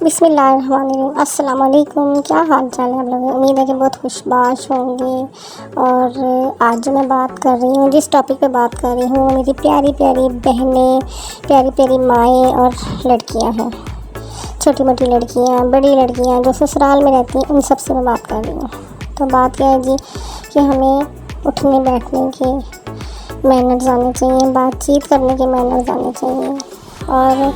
बिस्मिल्लाहिर्रहमानिर्रहीम। अस्सलाम वालेकुम। क्या हाल चाल है आप लोगों? उम्मीद है कि बहुत खुशबाश होंगे। और आज जो मैं बात कर रही हूँ, जिस टॉपिक पे बात कर रही हूँ, मेरी प्यारी प्यारी बहनें, प्यारी प्यारी माएँ और लड़कियाँ हैं। छोटी मोटी लड़कियाँ, बड़ी लड़कियाँ जो ससुराल में रहती हैं, उन सब से मैं बात कर रही हूँ। तो बात क्या है जी कि हमें उठने बैठने के मैनर्स आने चाहिए, बातचीत करने के मैनर्स आने चाहिए। और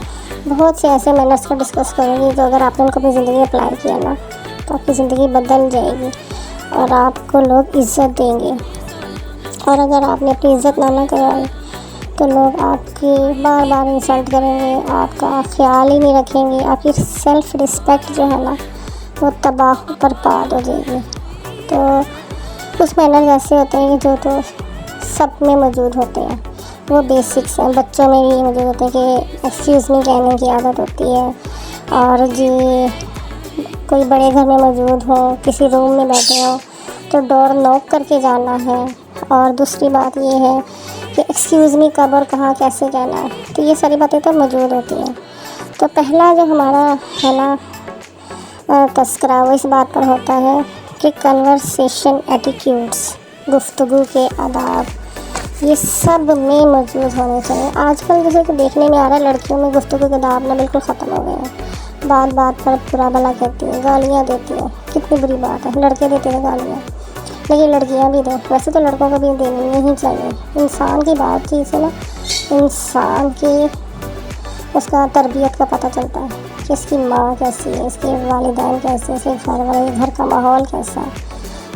बहुत से ऐसे मैनर्स को डिस्कस करूँगी जो अगर आपने उनको अपनी ज़िंदगी में अप्लाई किया ना, तो आपकी ज़िंदगी बदल जाएगी और आपको लोग इज़्ज़त देंगे। और अगर आपने अपनी इज़्ज़त ना करवाई तो लोग आपकी बार बार इंसल्ट करेंगे, आपका ख्याल ही नहीं रखेंगे, आपकी सेल्फ़ रिस्पेक्ट जो है ना, वो तबाह बर्बाद हो जाएगी। तो कुछ मैनर्स ऐसे होते हैं जो तो सब में मौजूद होते हैं, वो बेसिक्स हैं। बच्चों में भी मौजूद होते हैं कि एक्सक्यूज़ मी कहने की आदत होती है। और जी कोई बड़े घर में मौजूद हो, किसी रूम में बैठे हो तो डोर नॉक करके जाना है। और दूसरी बात ये है कि एक्सक्यूज़ मी कब और कहाँ कैसे कहना है। तो ये सारी बातें तो मौजूद होती हैं। तो पहला जो हमारा है ना तस्करा, वो इस बात पर होता है कि कन्वर्सेशन एटिट्यूड्स, गुफ्तगू के आदाब, ये सब में मौजूद होने चाहिए। आजकल जैसे कि देखने में आ रहा है, लड़कियों में गुफ्तगू के आदाब ना बिल्कुल ख़त्म हो गए हैं। बात बात पर बुरा भला कहती है, गालियाँ देती है। कितनी बुरी बात है, लड़के देते हैं गालियाँ, लेकिन लड़कियाँ भी दें। वैसे तो लड़कों को भी देनी नहीं चाहिए। इंसान की बातचीत से ना इंसान की उसका तरबियत का पता चलता है कि इसकी माँ कैसी है, इसके वालिदैन कैसे, इसके घर वाले, घर का माहौल कैसा है।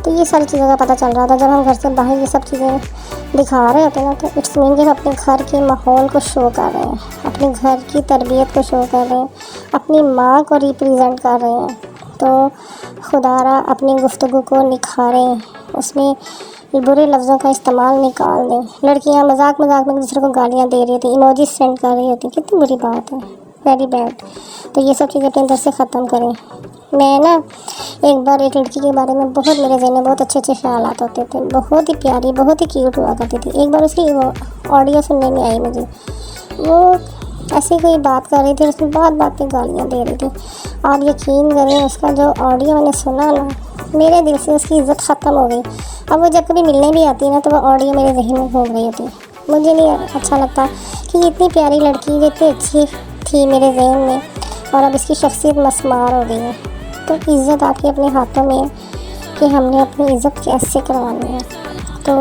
तो ये सारी चीज़ों का पता चल रहा था। जब हम घर से बाहर ये सब चीज़ें दिखा रहे होते हैं ना, तो इट्स मीन कि अपने घर के माहौल को शो कर रहे हैं, अपने घर की तरबियत को शो कर रहे हैं, अपनी माँ को रिप्रेजेंट कर रहे हैं। तो खुदारा अपनी गुफ्तगू को निखारें, उसमें बुरे लफ्ज़ों का इस्तेमाल निकाल दें। लड़कियाँ मजाक मजाक में एक दूसरे को गालियाँ दे रही होती, इमोजी सेंड कर रही होती, कितनी बुरी बात है, वेरी बैड। तो ये सब चीज़ें अपने अंदर से ख़त्म करें। मैं ना एक बार एक लड़की के बारे में बहुत मेरे जहन में बहुत अच्छे अच्छे ख्यालात होते थे। बहुत ही प्यारी, बहुत ही क्यूट हुआ करती थी। एक बार उसकी वो ऑडियो सुनने में आई मुझे। वो ऐसी कोई बात कर रही थी, उसमें बात बात पे गालियाँ दे रही थी। आप यकीन करें, उसका जो ऑडियो मैंने सुना ना, मेरे दिल से उसकी इज़्ज़त ख़त्म हो गई। अब वो जब कभी मिलने भी आती है ना, तो वो ऑडियो मेरे जहन में घूम रही होती। मुझे नहीं अच्छा लगता कि इतनी प्यारी लड़की जो इतनी अच्छी थी मेरे जहन में, और अब इसकी शख्सियत मस्मार हो गई है। तो इज़्ज़त आपके अपने हाथों में है कि हमने अपनी इज़्ज़त कैसे करवानी है। तो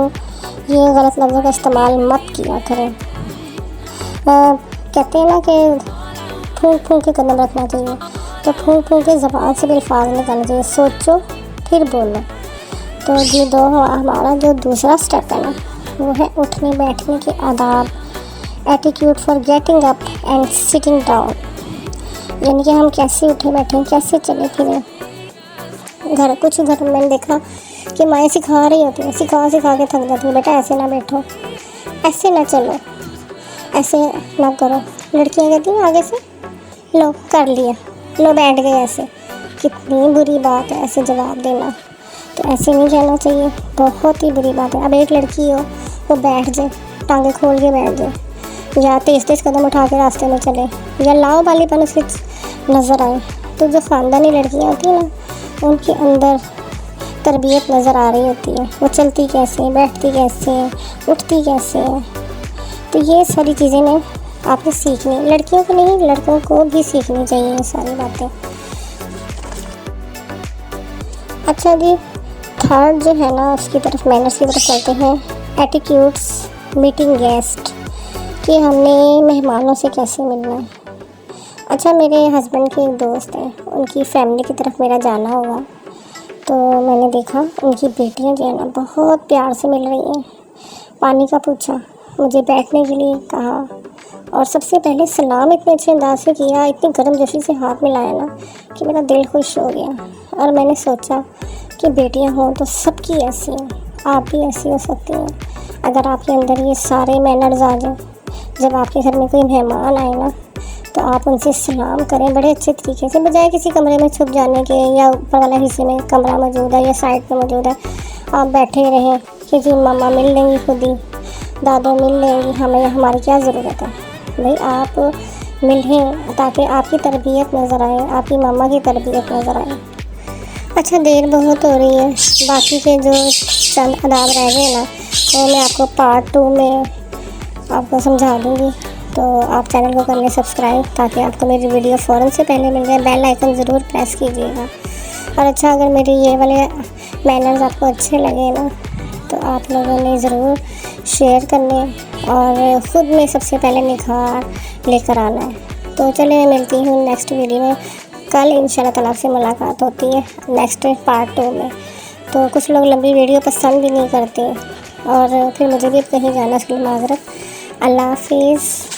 ये गलत लफ्ज़ों का इस्तेमाल मत किया करें। कहते हैं ना कि फूंक फूंक के कदम रखना चाहिए, तो फूंक फूंक के ज़बान से भी अल्फाज निकालने चाहिए। सोचो फिर बोलो। तो ये हमारा जो दूसरा स्टेप है ना, वो है उठने बैठने के आदाब, attitude for getting up and sitting down. यानी कि हम कैसे उठे बैठे, कैसे चले फिरें। कुछ घर में मैंने देखा कि माएँ सिखा रही होती हैं, सिखा सिखा के थक जाती है, बेटा ऐसे ना बैठो, ऐसे ना चलो, ऐसे ना करो। लड़कियाँ कहती हैं आगे से, लो कर लिया, लो बैठ गए ऐसे। कितनी बुरी बात है ऐसे जवाब देना। तो ऐसे नहीं कहना चाहिए, बहुत ही बुरी बात है। अब एक लड़की हो, वो बैठ जाए, टांगे खोल के बैठ जाए, या तेज़ तेज़ कदम उठा के रास्ते में चले, या लाओ बालीपन उसके नज़र आए। तो जो ख़ानदानी लड़कियाँ होती हैं ना, उनके अंदर तरबियत नज़र आ रही होती है। वो चलती कैसे हैं, बैठती कैसे हैं, उठती कैसे हैं। तो ये सारी चीज़ें ने आपने सीखनी, लड़कियों को नहीं लड़कों को भी सीखनी चाहिए ये सारी बातें। अच्छा जी, थर्ड जो है ना, उसकी तरफ मैनर्स की तरफ चलते हैं। एटीट्यूड्स मीटिंग गेस्ट, कि हमने मेहमानों से कैसे मिलना है। अच्छा, मेरे हस्बैंड के एक दोस्त हैं, उनकी फैमिली की तरफ मेरा जाना हुआ, तो मैंने देखा उनकी बेटियां जो है ना बहुत प्यार से मिल रही हैं। पानी का पूछा, मुझे बैठने के लिए कहा, और सबसे पहले सलाम इतने अच्छे अंदाज से किया, इतनी गर्मजोशी से हाथ मिलाया ना कि मेरा दिल खुश हो गया। और मैंने सोचा कि बेटियां हों तो सबकी ऐसी हैं, आप भी ऐसी हो सकती हैं अगर आपके अंदर ये सारे मैनर्स आ जाएं। जब आपके घर में कोई मेहमान आए ना, तो आप उनसे सलाम करें बड़े अच्छे तरीके से, बजाय किसी कमरे में छुप जाने के, या ऊपर वाला हिस्से में कमरा मौजूद है या साइड पे मौजूद है, आप बैठे रहें कि जी मामा मिल लेंगी खुद ही, दादो मिल लेंगी, हमें हमारी क्या ज़रूरत है। भाई आप मिलें ताकि आपकी तरबियत नज़र आए, आपकी मम्मा की तरबियत नज़र आए। अच्छा, देर बहुत हो रही है, बाकी के जो चंद आदाब रह गए ना वो मैं आपको पार्ट 2 में आपको समझा दूँगी। तो आप चैनल को कर लें सब्सक्राइब ताकि आपको मेरी वीडियो फ़ौरन से पहले मिल जाए। बेल आइकन ज़रूर प्रेस कीजिएगा। और अच्छा, अगर मेरे ये वाले मैनर्स आपको अच्छे लगे ना तो आप लोगों ने ज़रूर शेयर करने और ख़ुद में सबसे पहले निखार लेकर आना है। तो चलिए, मैं मिलती हूँ नेक्स्ट वीडियो में। कल इंशाल्लाह ताला से मुलाकात होती है नेक्स्ट पार्ट 2 में। तो कुछ लोग लंबी वीडियो पसंद भी नहीं करते और फिर मुझे भी कहीं जाना, उसके लिए माज़रत। अल्लाह हाफ़िज़।